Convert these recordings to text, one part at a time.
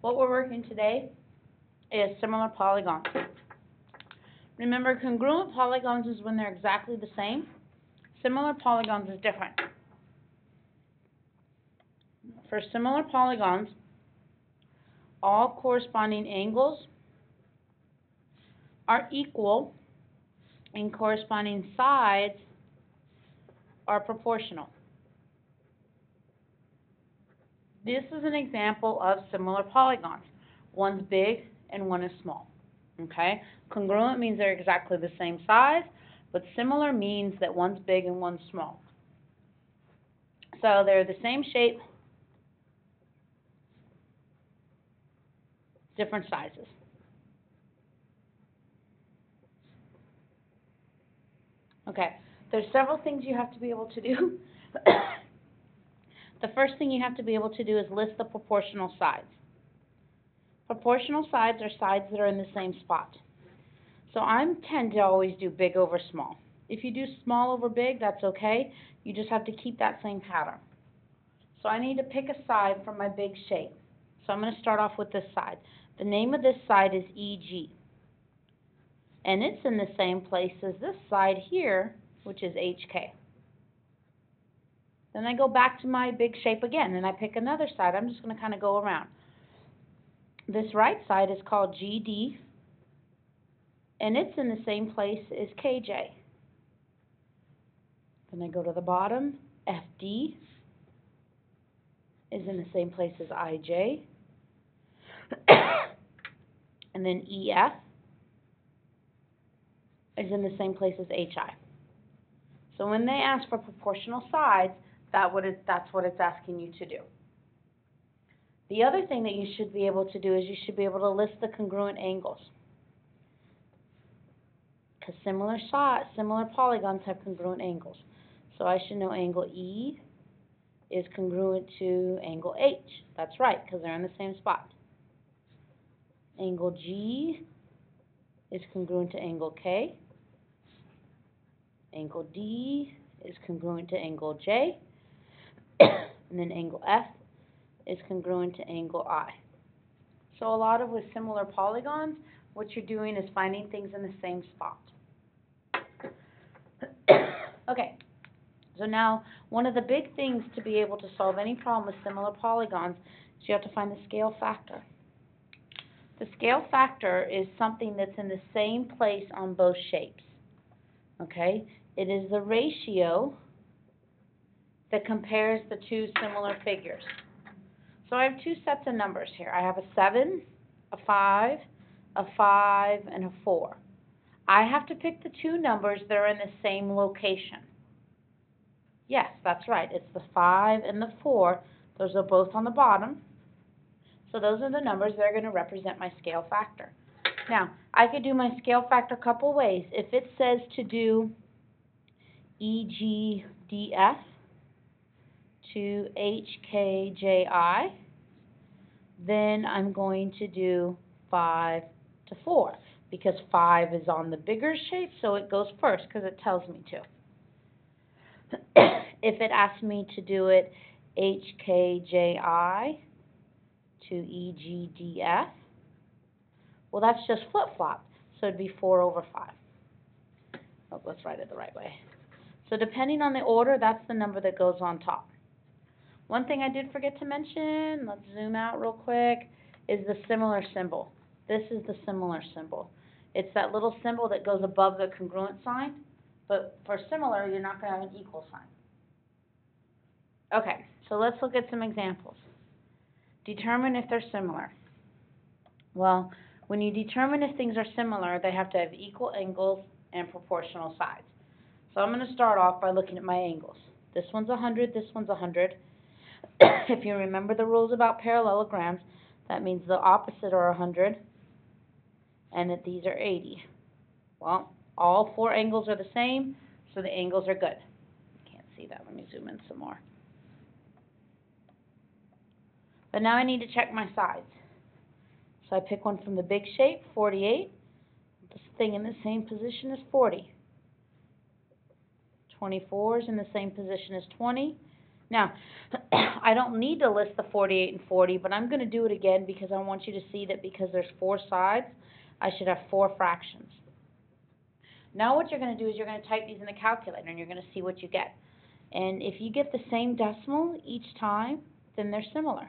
What we're working today is similar polygons. Remember, congruent polygons is when they're exactly the same. Similar polygons is different. For similar polygons, all corresponding angles are equal and corresponding sides are proportional. This is an example of similar polygons. One's big and one is small. Okay? Congruent means they're exactly the same size, but similar means that one's big and one's small. So they're the same shape, different sizes. Okay, there's several things you have to be able to do. The first thing you have to be able to do is list the proportional sides. Proportional sides are sides that are in the same spot. So I tend to always do big over small. If you do small over big, that's okay. You just have to keep that same pattern. So I need to pick a side from my big shape. So I'm going to start off with this side. The name of this side is EG. And it's in the same place as this side here, which is HK. Then I go back to my big shape again, and I pick another side. I'm just going to kind of go around. This right side is called GD, and it's in the same place as KJ. Then I go to the bottom. FD is in the same place as IJ. And then EF is in the same place as HI. So when they ask for proportional sides, that's what it's asking you to do. The other thing that you should be able to do is you should be able to list the congruent angles. Because similar polygons have congruent angles. So I should know angle E is congruent to angle H. That's right, because they're in the same spot. Angle G is congruent to angle K. Angle D is congruent to angle J. And then angle F is congruent to angle I. So a lot of with similar polygons, what you're doing is finding things in the same spot. Okay, so now one of the big things to be able to solve any problem with similar polygons is you have to find the scale factor. The scale factor is something that's in the same place on both shapes. Okay, it is the ratio that compares the two similar figures. So I have two sets of numbers here. I have a 7, a 5, and a 4. I have to pick the two numbers that are in the same location. Yes, that's right. It's the 5 and the 4. Those are both on the bottom. So those are the numbers that are going to represent my scale factor. Now, I could do my scale factor a couple ways. If it says to do EGDF to HKJI, then I'm going to do 5 to 4, because 5 is on the bigger shape, so it goes first because it tells me to. If it asks me to do it HKJI to EGDF, well, that's just flip-flop, so it'd be 4 over 5. Oh, let's write it the right way. So depending on the order, that's the number that goes on top. One thing I did forget to mention, let's zoom out real quick, is the similar symbol. This is the similar symbol. It's that little symbol that goes above the congruent sign, but for similar, you're not going to have an equal sign. Okay, so let's look at some examples. Determine if they're similar. Well, when you determine if things are similar, they have to have equal angles and proportional sides. So I'm going to start off by looking at my angles. This one's 100, this one's 100. If you remember the rules about parallelograms, that means the opposite are 100 and that these are 80. Well, all 4 angles are the same, so the angles are good. Can't see that. Let me zoom in some more. But now I need to check my sides. So I pick one from the big shape, 48. This thing in the same position as 40. 24 is in the same position as 20. Now, I don't need to list the 48 and 40, but I'm going to do it again because I want you to see that because there's 4 sides, I should have 4 fractions. Now what you're going to do is you're going to type these in the calculator and you're going to see what you get. And if you get the same decimal each time, then they're similar.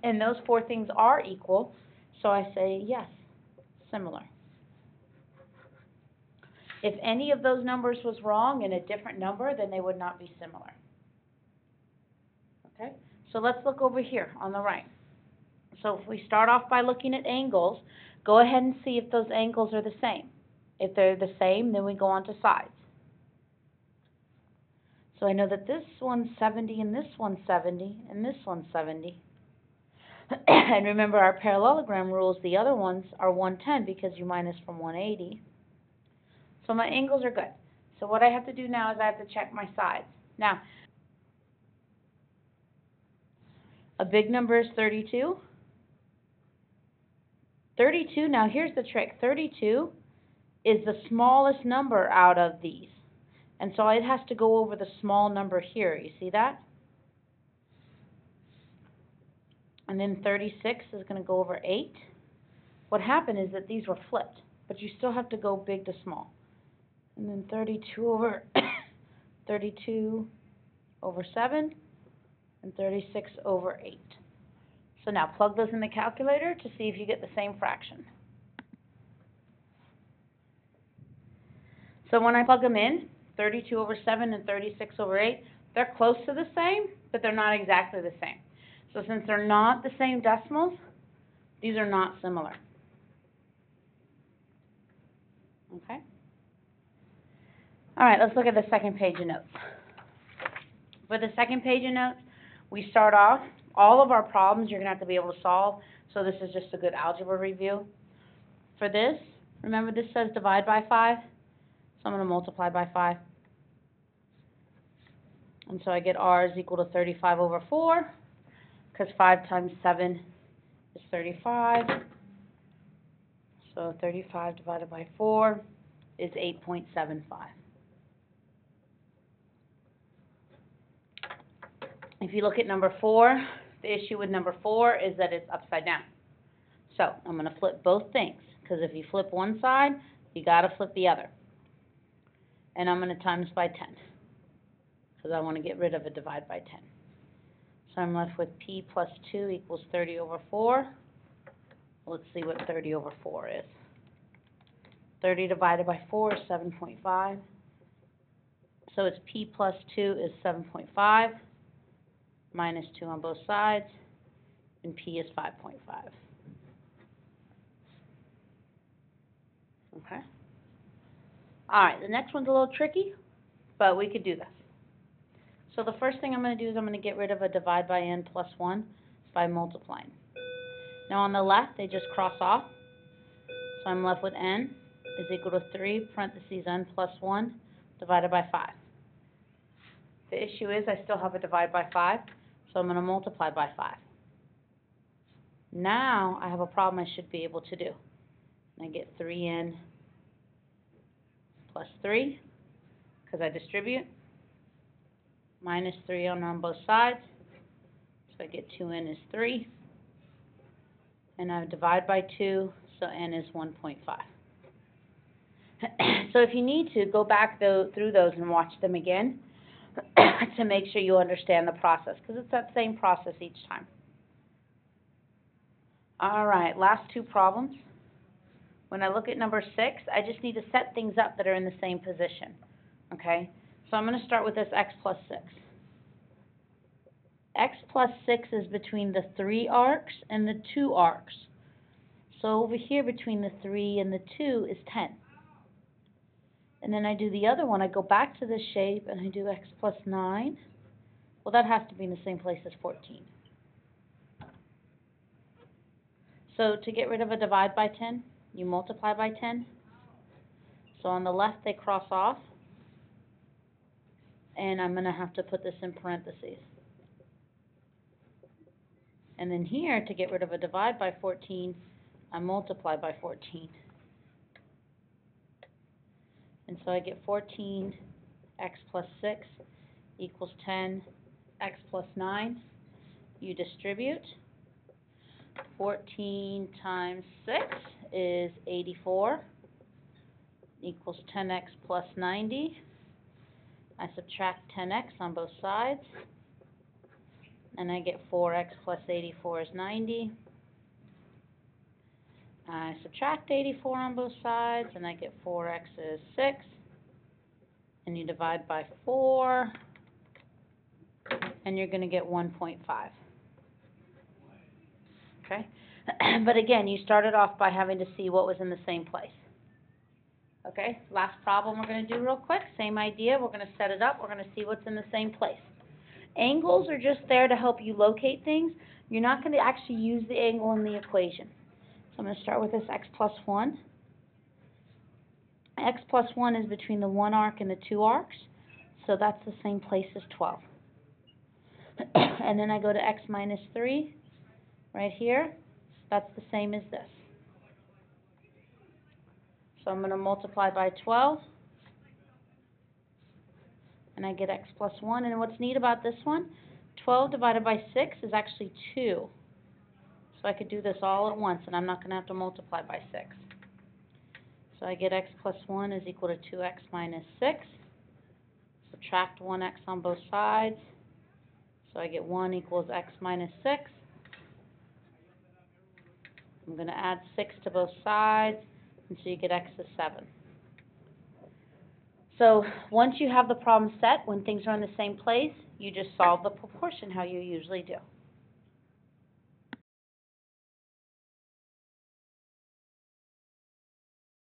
And those 4 things are equal, so I say yes, similar. If any of those numbers was wrong and a different number, then they would not be similar. Okay? So let's look over here on the right. So if we start off by looking at angles, go ahead and see if those angles are the same. If they're the same, then we go on to sides. So I know that this one's 70 and this one's 70 and this one's 70. And remember our parallelogram rules, the other ones are 110 because you minus from 180. So my angles are good. So what I have to do now is I have to check my sides. Now, a big number is 32. 32, now here's the trick. 32 is the smallest number out of these. And so it has to go over the small number here. You see that? And then 36 is going to go over 8. What happened is that these were flipped, but you still have to go big to small. And then 32 over 32 over 7 and 36 over 8. So now plug those in the calculator to see if you get the same fraction. So when I plug them in, 32 over 7 and 36 over 8, they're close to the same, but they're not exactly the same. So since they're not the same decimals, these are not similar. Okay? All right, let's look at the second page of notes. For the second page of notes, we start off, all of our problems you're going to have to be able to solve, so this is just a good algebra review. For this, remember this says divide by 5, so I'm going to multiply by 5. And so I get r is equal to 35 over 4, because 5 times 7 is 35. So 35 divided by 4 is 8.75. If you look at number 4, the issue with number 4 is that it's upside down. So I'm going to flip both things, because if you flip one side, you got to flip the other. And I'm going to times by 10, because I want to get rid of a divide by 10. So I'm left with p plus 2 equals 30 over 4. Let's see what 30 over 4 is. 30 divided by 4 is 7.5. So it's p plus 2 is 7.5. Minus 2 on both sides, and p is 5.5. Okay? All right, the next one's a little tricky, but we could do this. So the first thing I'm going to do is I'm going to get rid of a divide by n plus 1 by multiplying. Now on the left, they just cross off, so I'm left with n is equal to 3 parentheses n plus 1 divided by 5. The issue is I still have a divide by 5, so I'm going to multiply by 5. Now I have a problem I should be able to do. I get 3n plus 3, because I distribute, minus 3 on both sides, so I get 2n is 3, and I divide by 2, so n is 1.5. So if you need to, go back through those and watch them again to make sure you understand the process, because it's that same process each time. All right, last two problems. When I look at number 6, I just need to set things up that are in the same position. Okay, so I'm going to start with this x plus 6. X plus 6 is between the 3 arcs and the 2 arcs. So over here between the 3 and the 2 is 10. And then I do the other one. I go back to this shape and I do x plus 9. Well, that has to be in the same place as 14. So to get rid of a divide by 10, you multiply by 10. So on the left, they cross off. And I'm going to have to put this in parentheses. And then here, to get rid of a divide by 14, I multiply by 14. And so I get 14 x plus 6 equals 10, x plus 9. You distribute. 14 times 6 is 84, equals 10x plus 90. I subtract 10x on both sides, and I get 4x plus 84 is 90. I subtract 84 on both sides, and I get 4x is 6. And you divide by 4, and you're going to get 1.5. Okay? But again, you started off by having to see what was in the same place. Okay? Last problem we're going to do real quick. Same idea. We're going to set it up. We're going to see what's in the same place. Angles are just there to help you locate things. You're not going to actually use the angle in the equation. So I'm going to start with this x plus 1. X plus 1 is between the 1 arc and the 2 arcs, so that's the same place as 12. And then I go to x minus 3, right here. That's the same as this. So I'm going to multiply by 12, and I get x plus 1. And what's neat about this one, 12 divided by 6 is actually 2. So I could do this all at once, and I'm not going to have to multiply by 6. So I get x plus 1 is equal to 2x minus 6. Subtract 1x on both sides. So I get 1 equals x minus 6. I'm going to add 6 to both sides, and so you get x is 7. So once you have the problem set, when things are in the same place, you just solve the proportion how you usually do.